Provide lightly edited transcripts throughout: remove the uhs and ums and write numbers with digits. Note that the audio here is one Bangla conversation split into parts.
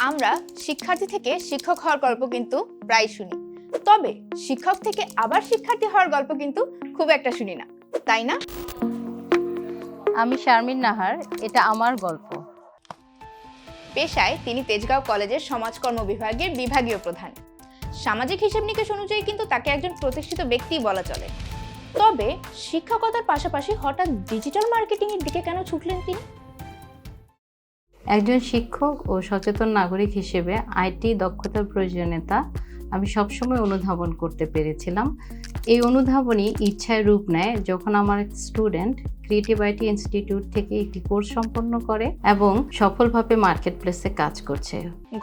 আমরা শিক্ষার্থী থেকে শিক্ষক হওয়ার গল্প কিন্তু প্রায় শুনি, তবে শিক্ষক থেকে আবার শিক্ষার্থী হওয়ার গল্প কিন্তু খুব একটা শুনি না, তাই না? আমি শারমিন নাহার, এটা আমার গল্প। পেশায় তিনি তেজগাঁও কলেজের সমাজকর্ম বিভাগের বিভাগীয় প্রধান। সামাজিক হিসেব নিকেশ অনুযায়ী কিন্তু তাকে একজন প্রতিষ্ঠিত ব্যক্তি বলা চলে। তবে শিক্ষকতার পাশাপাশি হঠাৎ ডিজিটাল মার্কেটিং এর দিকে কেন ছুটলেন তিনি? একজন শিক্ষক ও সচেতন নাগরিক হিসেবে আইটি দক্ষতার প্রয়োজনীয়তা আমি সবসময় অনুধাবন করতে পেরেছিলাম। এই অনুধাবনই ইচ্ছায় রূপ নেয় যখন আমার স্টুডেন্ট ক্রিয়েটিভ আইটি ইনস্টিটিউট থেকে একটি কোর্স সম্পন্ন করে এবং সফলভাবে মার্কেট প্লেসে কাজ করছে।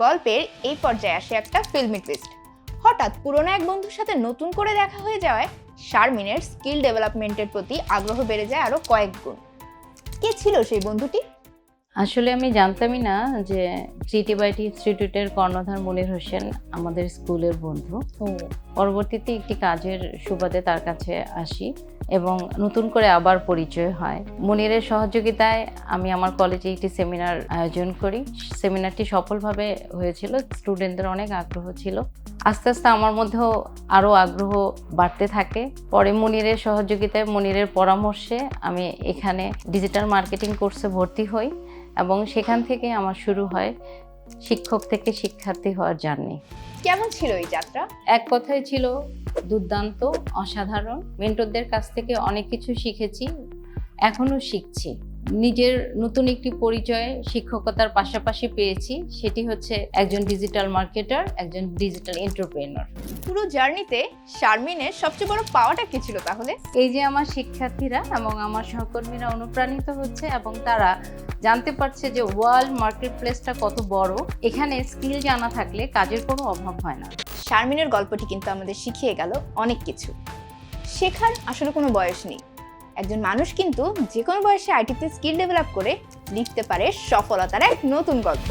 গল্পের এই পর্যায়ে আসে একটা ফিল্মি টুইস্ট। হঠাৎ পুরনো এক বন্ধুর সাথে নতুন করে দেখা হয়ে যাওয়ায় শারমিনের স্কিল ডেভেলপমেন্টের প্রতি আগ্রহ বেড়ে যায় আরো কয়েক গুণ। কে ছিল সেই বন্ধুটি? আসলে আমি জানতামই না যে ক্রিয়েটিভ আইটি ইনস্টিটিউটের কর্ণধার মনির হোসেন আমাদের স্কুলের বন্ধু। পরবর্তীতে একটি কাজের সুবাদে তার কাছে আসি এবং নতুন করে আবার পরিচয় হয়। মনিরের সহযোগিতায় আমি আমার কলেজে একটি সেমিনার আয়োজন করি। সেমিনারটি সফলভাবে হয়েছিল, স্টুডেন্টদের অনেক আগ্রহ ছিল। আস্তে আস্তে আমার মধ্যেও আরও আগ্রহ বাড়তে থাকে। পরে মনিরের সহযোগিতায়, মনিরের পরামর্শে আমি এখানে ডিজিটাল মার্কেটিং কোর্সে ভর্তি হই এবং সেখান থেকে আমার শুরু হয় শিক্ষক থেকে শিক্ষার্থী হওয়ার জার্নি। কেমন ছিল এই যাত্রা? এক কথায় ছিল দুর্দান্ত, অসাধারণ। মেন্টরদের কাছ থেকে অনেক কিছু শিখেছি, এখনো শিখছি। নিজের নতুন একটি পরিচয় শিক্ষকতার পাশাপাশি পেয়েছি, সেটি হচ্ছে একজন ডিজিটাল মার্কেটার, একজন ডিজিটাল এন্টারপ্রেনার। পুরো জার্নিতে শারমিনের সবচেয়ে বড় পাওয়াটা কি ছিল তাহলে? এই যে আমার শিক্ষার্থীরা এবং আমার সহকর্মীরা অনুপ্রাণিত হচ্ছে এবং তারা জানতে পারছে যে ওয়ার্ল্ড মার্কেট প্লেসটা কত বড়। এখানে স্কিল জানা থাকলে কাজের কোনো অভাব হয় না। শারমিনের গল্পটি কিন্তু আমাদের শিখিয়ে গেল অনেক কিছু। শেখার আসলে কোনো বয়স নেই। একজন মানুষ কিন্তু যে কোনো বয়সে আইটিতে স্কিল ডেভেলপ করে লিখতে পারে সফলতার এক নতুন গল্প।